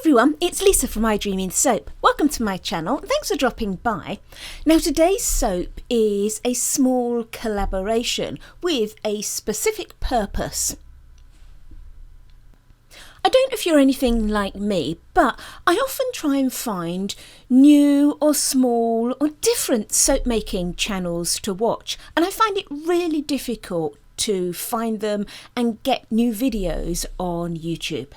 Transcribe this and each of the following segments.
everyone, it's Lisa from I Dream in Soap. Welcome to my channel and thanks for dropping by. Now today's soap is a small collaboration with a specific purpose. I don't know if you're anything like me, but I often try and find new or small or different soap making channels to watch, and I find it really difficult to find them and get new videos on YouTube.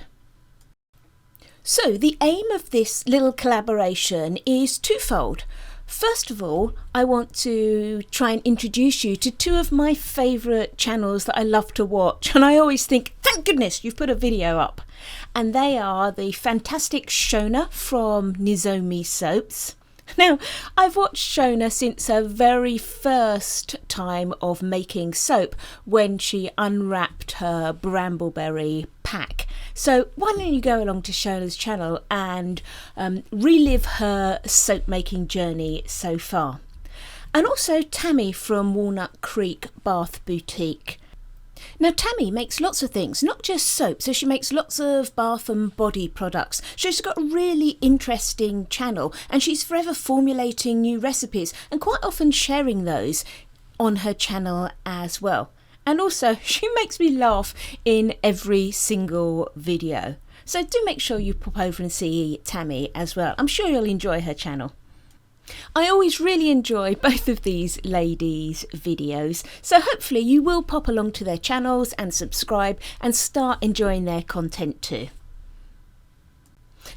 So the aim of this little collaboration is twofold. First of all, I want to try and introduce you to two of my favourite channels that I love to watch, and I always think, thank goodness you've put a video up. And they are the fantastic Shona from Nizomi Soaps. Now, I've watched Shona since her very first time of making soap when she unwrapped her brambleberry pack. So why don't you go along to Shona's channel and relive her soap making journey so far. And also Tammy from Walnut Creek Bath Boutique. Now Tammy makes lots of things, not just soap, so she makes lots of bath and body products. She's got a really interesting channel and she's forever formulating new recipes and quite often sharing those on her channel as well. And also she makes me laugh in every single video. So do make sure you pop over and see Tammy as well. I'm sure you'll enjoy her channel. I always really enjoy both of these ladies' videos, so hopefully you will pop along to their channels and subscribe and start enjoying their content too.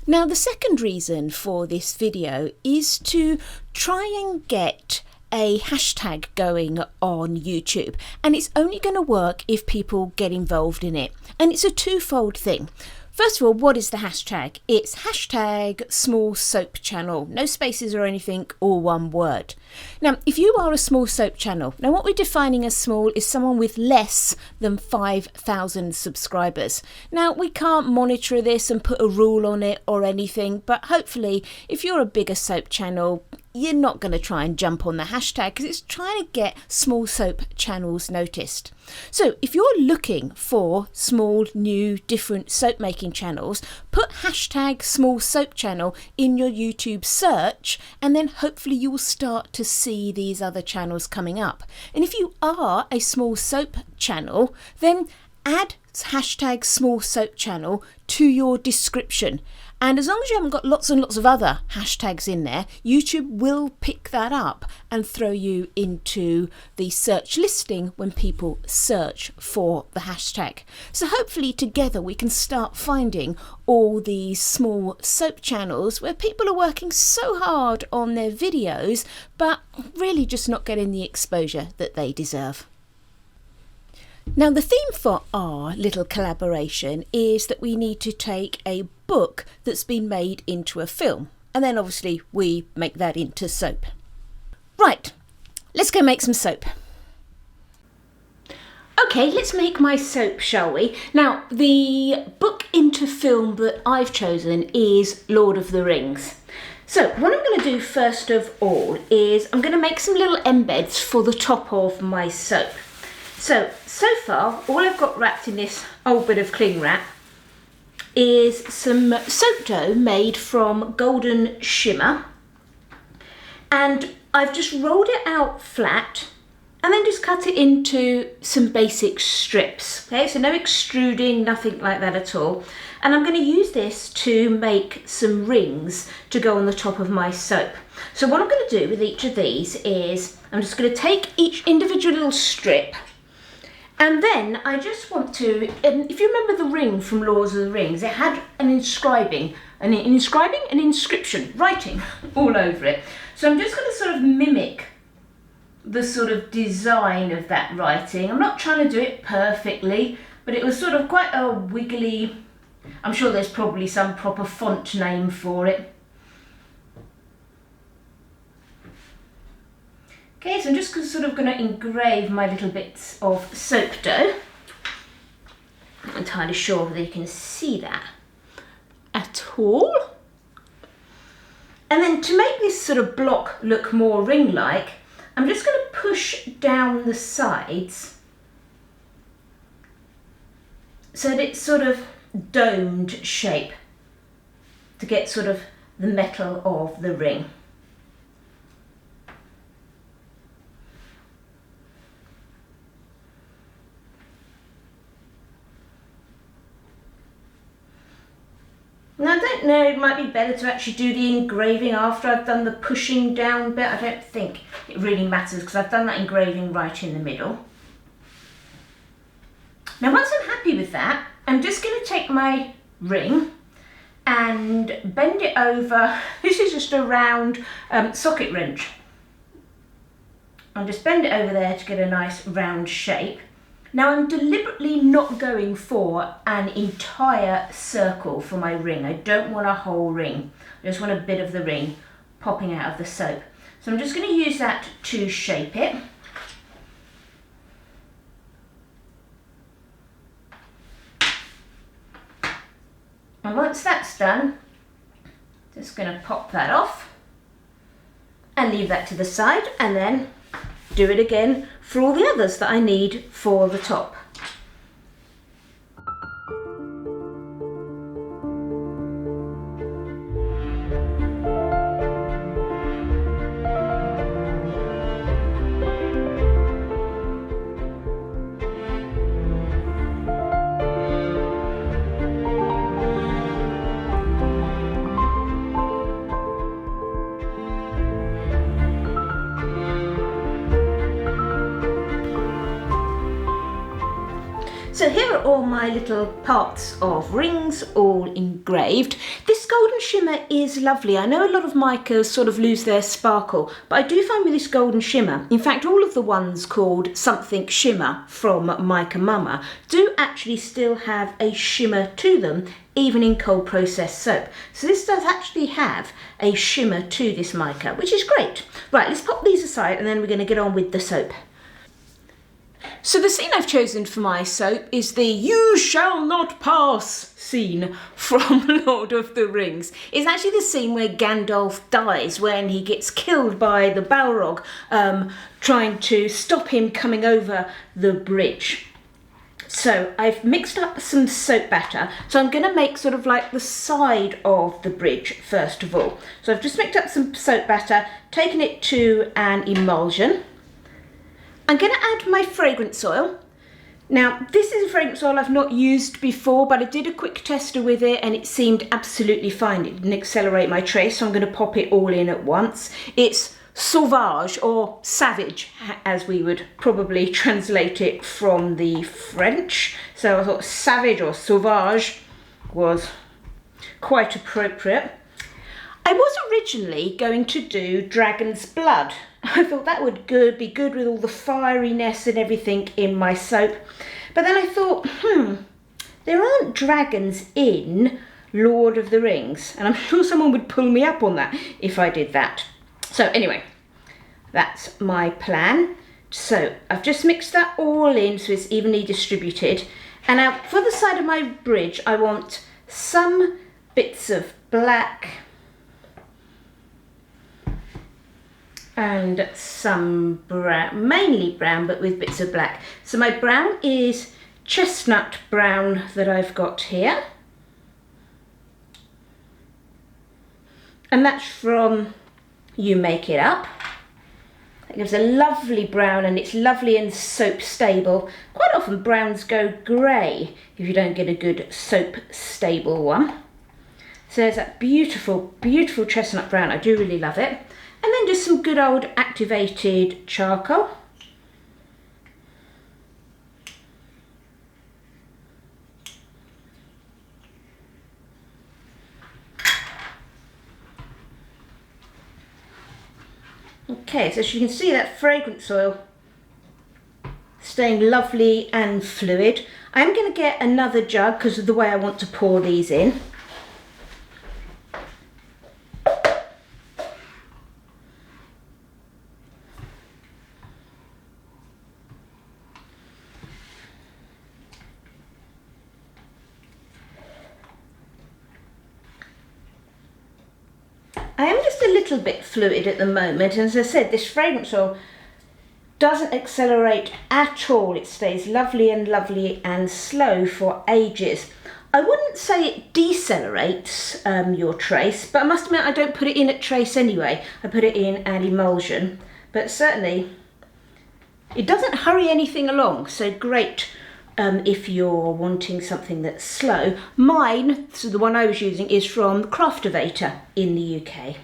Now the second reason for this video is to try and get a hashtag going on YouTube, and it's only going to work if people get involved in it, and it's a twofold thing. First of all, what is the hashtag? It's hashtag small soap channel. No spaces or anything, all one word. Now, if you are a small soap channel, now what we're defining as small is someone with less than 5,000 subscribers. Now, we can't monitor this and put a rule on it or anything, but hopefully if you're a bigger soap channel, you're not going to try and jump on the hashtag because it's trying to get small soap channels noticed. So if you're looking for small, new, different soap making channels, put hashtag small soap channel in your YouTube search and then hopefully you will start to see these other channels coming up. And if you are a small soap channel, then add hashtag small soap channel to your description. And as long as you haven't got lots and lots of other hashtags in there, YouTube will pick that up and throw you into the search listing when people search for the hashtag. So hopefully together we can start finding all these small soap channels where people are working so hard on their videos, but really just not getting the exposure that they deserve. Now the theme for our little collaboration is that we need to take a book that's been made into a film, and then obviously we make that into soap. Right, let's go make some soap. Okay, let's make my soap, shall we? Now the book into film that I've chosen is Lord of the Rings. So what I'm going to do first of all is I'm going to make some little embeds for the top of my soap. So far, all I've got wrapped in this old bit of cling wrap is some soap dough made from golden shimmer. And I've just rolled it out flat and then just cut it into some basic strips. Okay, so no extruding, nothing like that at all. And I'm going to use this to make some rings to go on the top of my soap. So what I'm going to do with each of these is I'm just going to take each individual little strip. And then I just want to, if you remember the ring from Lord of the Rings, it had an inscription, writing all over it. So I'm just going to sort of mimic the sort of design of that writing. I'm not trying to do it perfectly, but it was sort of quite a wiggly, I'm sure there's probably some proper font name for it. Okay, so I'm just sort of going to engrave my little bits of soap dough. I'm not entirely sure whether you can see that at all. And then to make this sort of block look more ring-like, I'm just going to push down the sides so that it's sort of domed shape. to get sort of the metal of the ring. Now I don't know, it might be better to actually do the engraving after I've done the pushing down bit. I don't think it really matters because I've done that engraving right in the middle. Now once I'm happy with that, I'm just going to take my ring and bend it over. This is just a round socket wrench. I'll just bend it over there to get a nice round shape. Now I'm deliberately not going for an entire circle for my ring. I don't want a whole ring. I just want a bit of the ring popping out of the soap. So I'm just going to use that to shape it. And once that's done, just going to pop that off and leave that to the side, and then do it again for all the others that I need for the top. So here are all my little parts of rings all engraved. This golden shimmer is lovely. I know a lot of micas sort of lose their sparkle, but I do find with this golden shimmer, in fact all of the ones called something shimmer from Mica Mama do actually still have a shimmer to them, even in cold processed soap. So this does actually have a shimmer to this mica, which is great. Right, let's pop these aside and then we're going to get on with the soap. So the scene I've chosen for my soap is the "You shall not pass" scene from Lord of the Rings. It's actually the scene where Gandalf dies when he gets killed by the Balrog trying to stop him coming over the bridge. So I've mixed up some soap batter. So I'm going to make sort of like the side of the bridge first of all. So I've just mixed up some soap batter, taken it to an emulsion. I'm going to add my fragrance oil. Now this is a fragrance oil I've not used before, but I did a quick tester with it and it seemed absolutely fine. It didn't accelerate my trace, so I'm going to pop it all in at once. It's sauvage, or savage as we would probably translate it from the French. So I thought savage or sauvage was quite appropriate. I was originally going to do dragon's blood. I thought that would be good with all the fieriness and everything in my soap. But then I thought, there aren't dragons in Lord of the Rings. And I'm sure someone would pull me up on that if I did that. So anyway, that's my plan. So I've just mixed that all in so it's evenly distributed. And now for the side of my bridge, I want some bits of black and some brown, mainly brown, but with bits of black. So my brown is chestnut brown that I've got here. And that's from You Make It Up. It gives a lovely brown and it's lovely and soap stable. Quite often browns go grey if you don't get a good soap stable one. So there's that beautiful, beautiful chestnut brown. I do really love it. And then just some good old activated charcoal. Okay, so as you can see, that fragrance oil staying lovely and fluid. I'm going to get another jug because of the way I want to pour these in. I am just a little bit fluid at the moment, and as I said, this fragrance oil doesn't accelerate at all. It stays lovely and slow for ages. I wouldn't say it decelerates your trace, but I must admit I don't put it in at trace anyway. I put it in at emulsion, but certainly it doesn't hurry anything along, so great if you're wanting something that's slow. Mine, so the one I was using, is from Craftivator in the UK.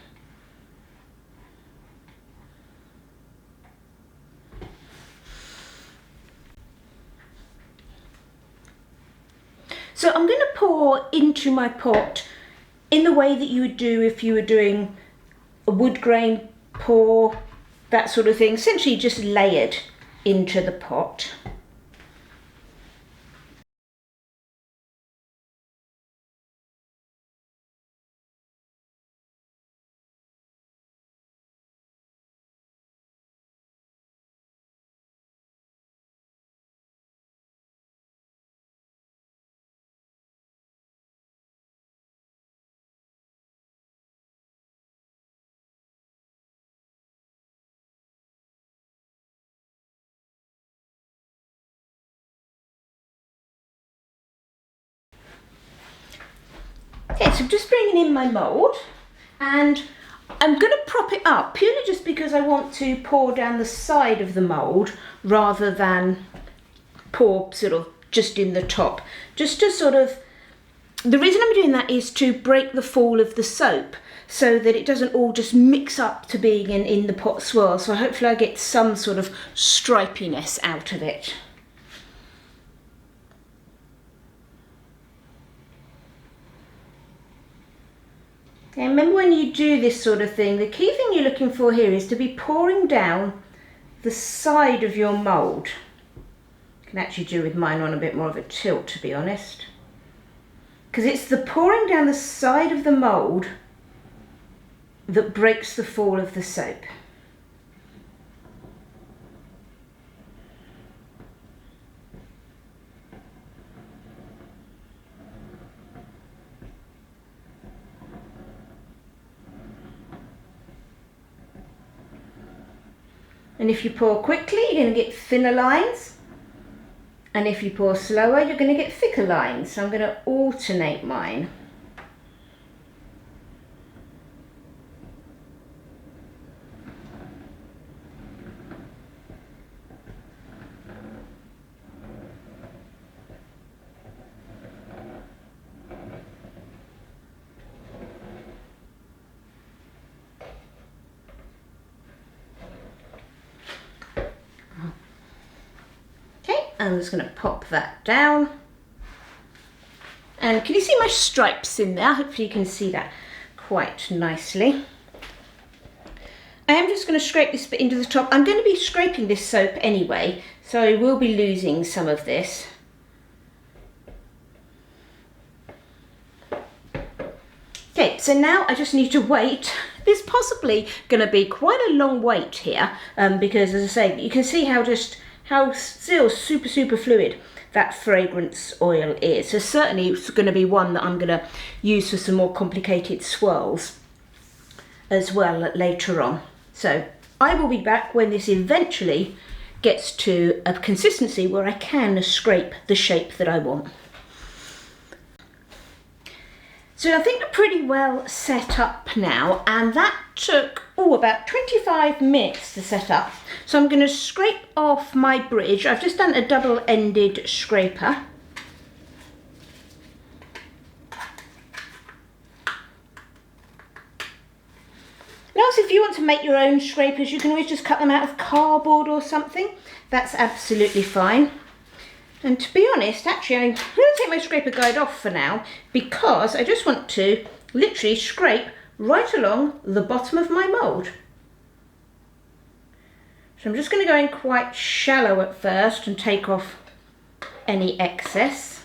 So I'm going to pour into my pot in the way that you would do if you were doing a wood grain pour, that sort of thing, essentially just layered into the pot. Okay, so I'm just bringing in my mould, and I'm going to prop it up purely just because I want to pour down the side of the mould rather than pour sort of just in the top. Just to sort of, the reason I'm doing that is to break the fall of the soap so that it doesn't all just mix up to being in the pot swirl. So hopefully I get some sort of stripiness out of it. Okay, remember when you do this sort of thing, the key thing you're looking for here is to be pouring down the side of your mould. I can actually do with mine on a bit more of a tilt, to be honest. Because it's the pouring down the side of the mould that breaks the fall of the soap. And if you pour quickly, you're going to get thinner lines. And if you pour slower, you're going to get thicker lines. So I'm going to alternate mine. I'm just going to pop that down. And can you see my stripes in there? Hopefully you can see that quite nicely. I am just going to scrape this bit into the top. I'm going to be scraping this soap anyway, so I will be losing some of this. Okay, so now I just need to wait. There's possibly going to be quite a long wait here because, as I say, you can see how still super fluid that fragrance oil is. So certainly it's going to be one that I'm going to use for some more complicated swirls as well later on. So I will be back when this eventually gets to a consistency where I can scrape the shape that I want. So I think I'm pretty well set up now, and that took about 25 minutes to set up. So I'm going to scrape off my bridge. I've just done a double-ended scraper. Now, if you want to make your own scrapers, you can always just cut them out of cardboard or something. That's absolutely fine. And to be honest, actually, I'm going to take my scraper guide off for now because I just want to literally scrape right along the bottom of my mould. So I'm just going to go in quite shallow at first and take off any excess.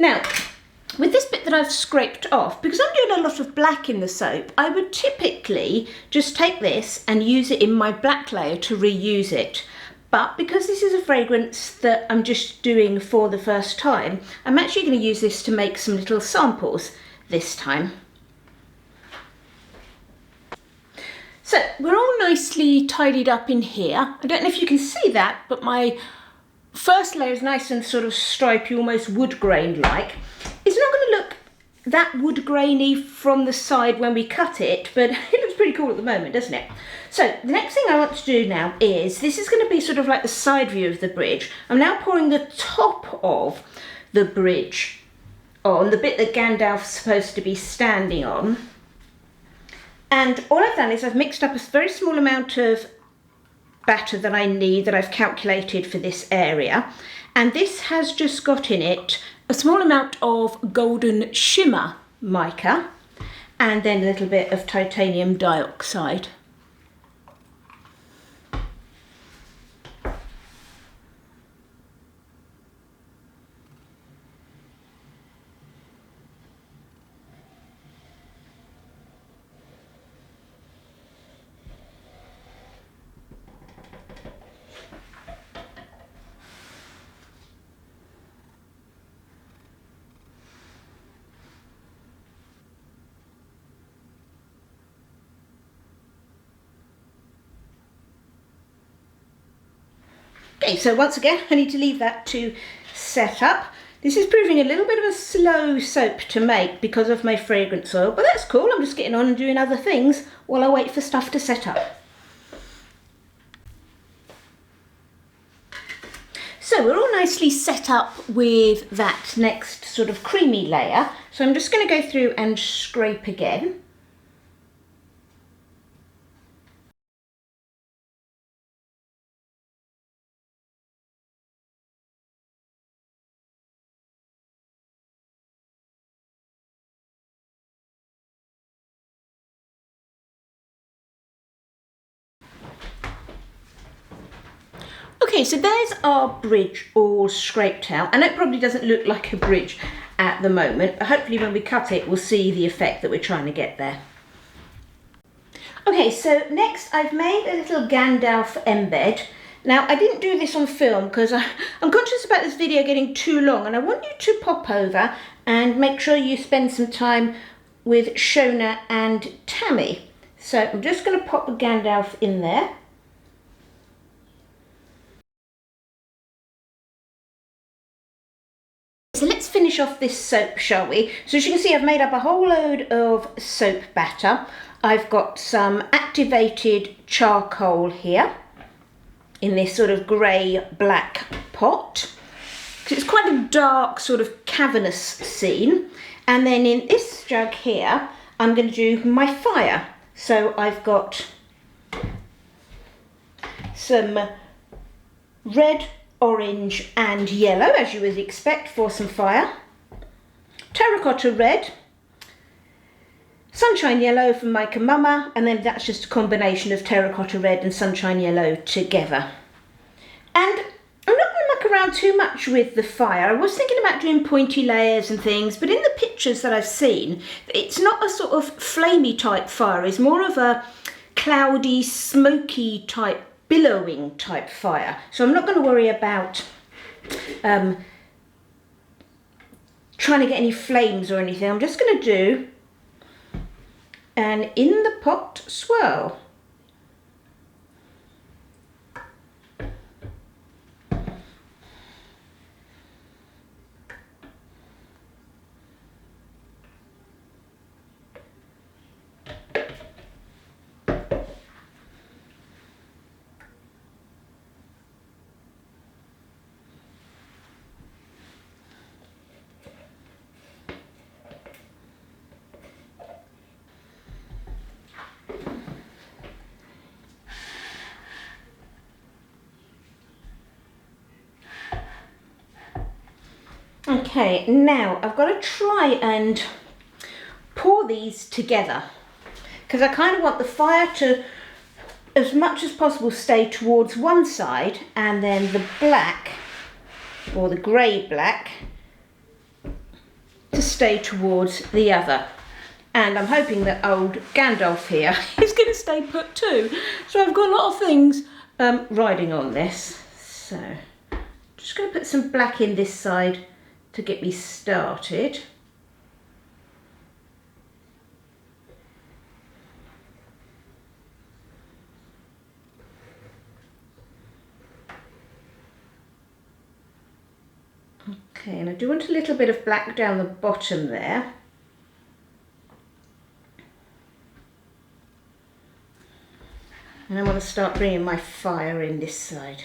Now, with this bit that I've scraped off, because I'm doing a lot of black in the soap, I would typically just take this and use it in my black layer to reuse it. But because this is a fragrance that I'm just doing for the first time, I'm actually going to use this to make some little samples this time. So we're all nicely tidied up in here. I don't know if you can see that, but my first layer is nice and sort of stripy, almost wood grain like. It's not going to look that wood grainy from the side when we cut it, but it looks pretty cool at the moment, doesn't it? So the next thing I want to do now is, this is going to be sort of like the side view of the bridge. I'm now pouring the top of the bridge on, the bit that Gandalf's supposed to be standing on. And all I've done is I've mixed up a very small amount of batter that I need, that I've calculated for this area. And this has just got in it a small amount of golden shimmer mica and then a little bit of titanium dioxide. Okay, so once again, I need to leave that to set up. This is proving a little bit of a slow soap to make because of my fragrance oil, but that's cool. I'm just getting on and doing other things while I wait for stuff to set up. So we're all nicely set up with that next sort of creamy layer. So I'm just going to go through and scrape again. Okay, so there's our bridge all scraped out, and it probably doesn't look like a bridge at the moment, but hopefully when we cut it, we'll see the effect that we're trying to get there. Okay, so next I've made a little Gandalf embed. Now, I didn't do this on film because I'm conscious about this video getting too long, and I want you to pop over and make sure you spend some time with Shona and Tammy. So I'm just going to pop the Gandalf in there. So let's finish off this soap, shall we? So as you can see, I've made up a whole load of soap batter. I've got some activated charcoal here in this sort of grey-black pot. It's quite a dark, sort of cavernous scene. And then in this jug here, I'm going to do my fire. So I've got some red, orange and yellow, as you would expect for some fire. Terracotta red, sunshine yellow from Mike and Mama, and then that's just a combination of terracotta red and sunshine yellow together. And I'm not going to muck around too much with the fire. I was thinking about doing pointy layers and things, but in the pictures that I've seen, it's not a sort of flamey type fire. It's more of a cloudy, smoky type, billowing type fire. So I'm not going to worry about trying to get any flames or anything. I'm just going to do an in the pot swirl. Okay, now I've got to try and pour these together because I kind of want the fire to, as much as possible, stay towards one side, and then the black, or the grey black, to stay towards the other. And I'm hoping that old Gandalf here is going to stay put too. So I've got a lot of things riding on this. So just going to put some black in this side to get me started. Okay, and I do want a little bit of black down the bottom there. And I want to start bringing my fire in this side.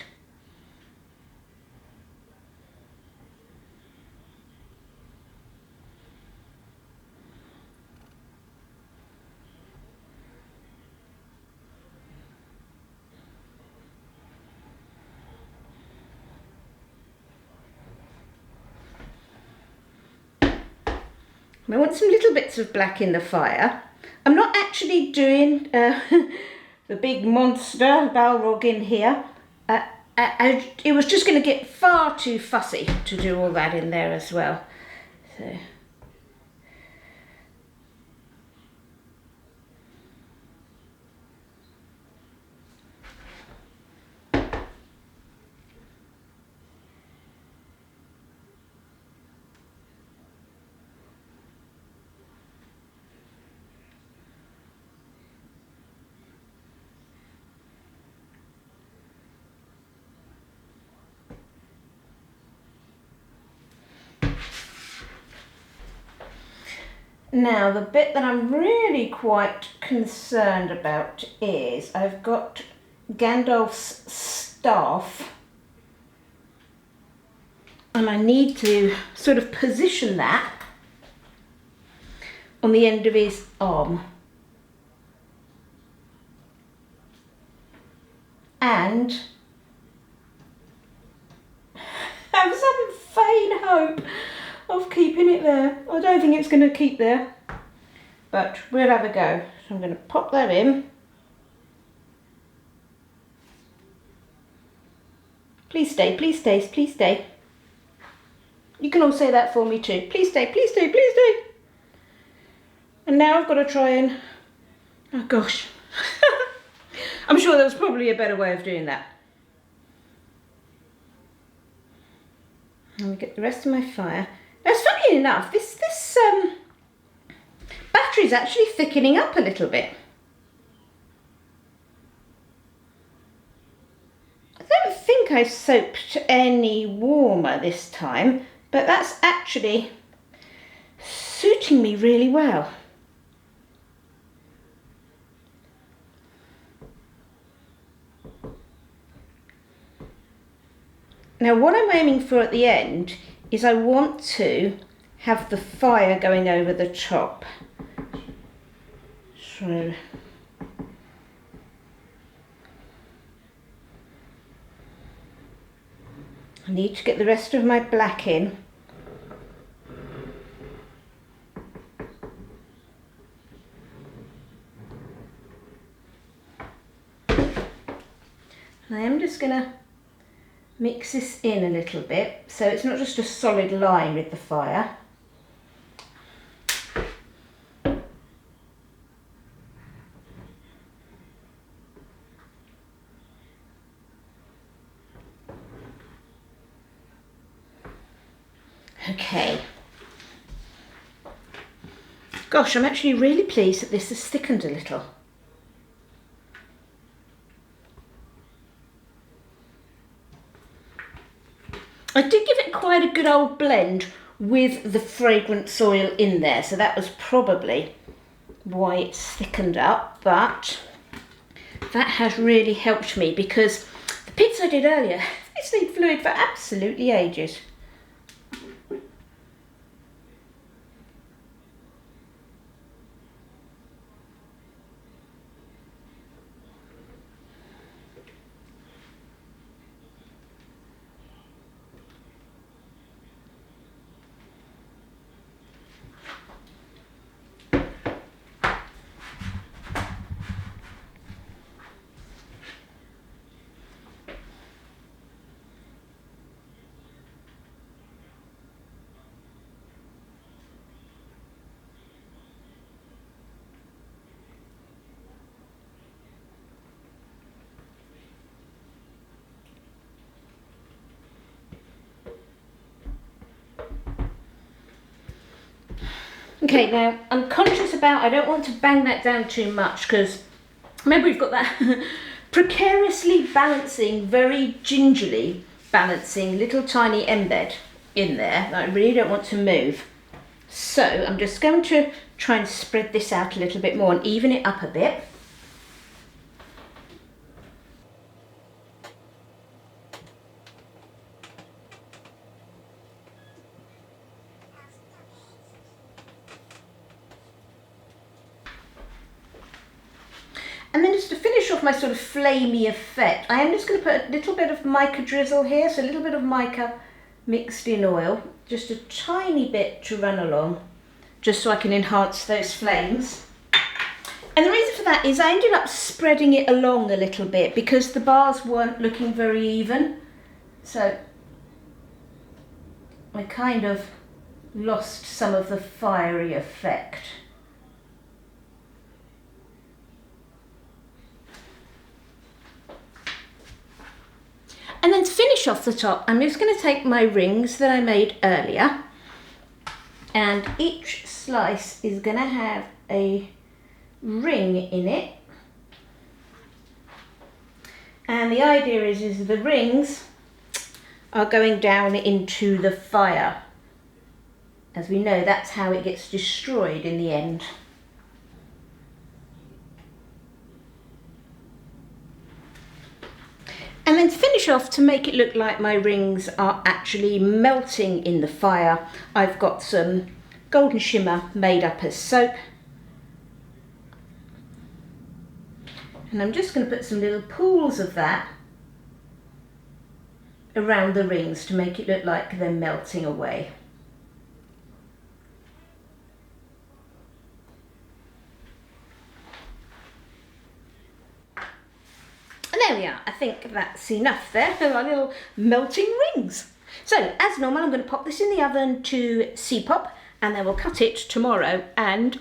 I want some little bits of black in the fire. I'm not actually doing the big monster Balrog in here. It was just going to get far too fussy to do all that in there as well. So. Now, the bit that I'm really quite concerned about is I've got Gandalf's staff and I need to sort of position that on the end of his arm. And I was having faint hope of keeping it there. I don't think it's going to keep there, but we'll have a go. So I'm going to pop that in. Please stay, please stay, please stay. You can all say that for me too. Please stay, please stay, please stay. And now I've got to try and, oh gosh. I'm sure there was probably a better way of doing that. Let me get the rest of my fire. Now, funny enough, this battery's actually thickening up a little bit. I don't think I soaped any warmer this time, but that's actually suiting me really well. Now, what I'm aiming for at the end is I want to have the fire going over the top. So I need to get the rest of my black in. And I am just going to mix this in a little bit so it's not just a solid line with the fire. Okay. Gosh, I'm actually really pleased that this has thickened a little. I did give it quite a good old blend with the fragrance oil in there, so that was probably why it's thickened up, but that has really helped me because the bits I did earlier, they stayed fluid for absolutely ages. Okay, now I'm conscious about, I don't want to bang that down too much because remember we've got that precariously balancing, very gingerly balancing little tiny embed in there that I really don't want to move. So I'm just going to try and spread this out a little bit more and even it up a bit. And then just to finish off my sort of flamey effect, I am just going to put a little bit of mica drizzle here, so a little bit of mica mixed in oil, just a tiny bit to run along, just so I can enhance those flames. And the reason for that is I ended up spreading it along a little bit because the bars weren't looking very even. So I kind of lost some of the fiery effect. And then to finish off the top, I'm just going to take my rings that I made earlier, and each slice is going to have a ring in it. And the idea is the rings are going down into the fire. As we know, that's how it gets destroyed in the end. And then to finish off, to make it look like my rings are actually melting in the fire, I've got some golden shimmer made up as soap. And I'm just going to put some little pools of that around the rings to make it look like they're melting away. And there we are. I think that's enough there. Our little melting rings. So, as normal, I'm going to pop this in the oven to C-pop, and then we'll cut it tomorrow, and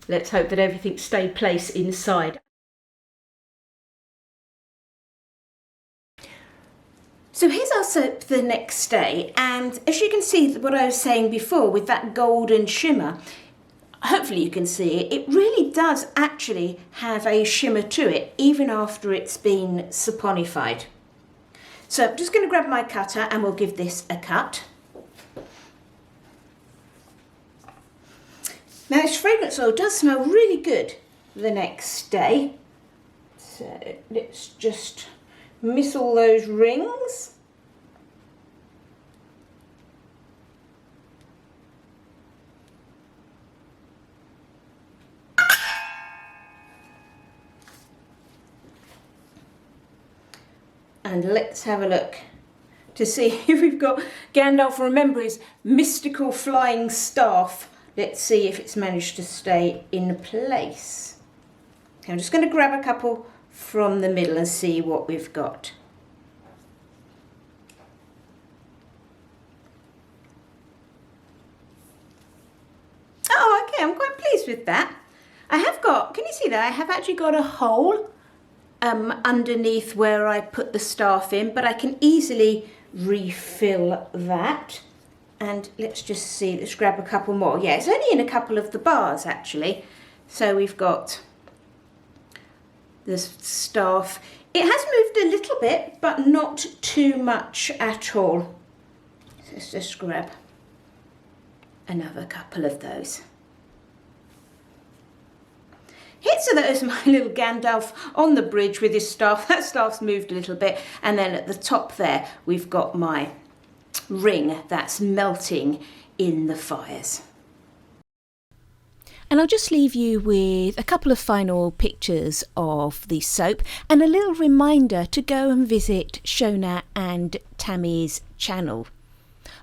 let's hope that everything stayed place inside. So here's our soap the next day, and as you can see what I was saying before with that golden shimmer, hopefully you can see it, it really does actually have a shimmer to it even after it's been saponified. So I'm just going to grab my cutter and we'll give this a cut. Now this fragrance oil does smell really good the next day, so let's just miss all those rings. And let's have a look to see if we've got Gandalf, remember his mystical flying staff. Let's see if it's managed to stay in place. I'm just going to grab a couple from the middle and see what we've got. Oh, okay, I'm quite pleased with that. I have got, can you see that? I have actually got a hole underneath where I put the staff in, but I can easily refill that. And let's just see, let's grab a couple more. Yeah, it's only in a couple of the bars actually. So we've got the staff. It has moved a little bit, but not too much at all. So let's just grab another couple of those. So there's my little Gandalf on the bridge with his staff. That staff's moved a little bit. And then at the top there, we've got my ring that's melting in the fires. And I'll just leave you with a couple of final pictures of the soap and a little reminder to go and visit Shona and Tammy's channel.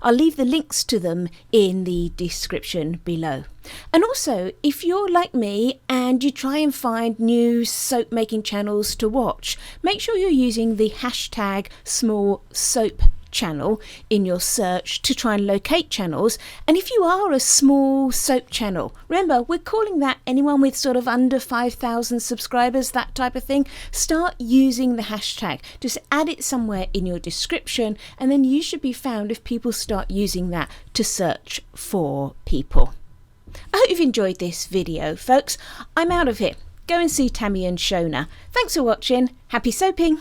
I'll leave the links to them in the description below. And also, if you're like me and you try and find new soap making channels to watch, make sure you're using the hashtag small soap channel in your search to try and locate channels. And if you are a small soap channel, remember we're calling that anyone with sort of under 5,000 subscribers, that type of thing, start using the hashtag. Just add it somewhere in your description and then you should be found if people start using that to search for people. I hope you've enjoyed this video, folks. I'm out of here. Go and see Tammy and Shona. Thanks for watching. Happy soaping.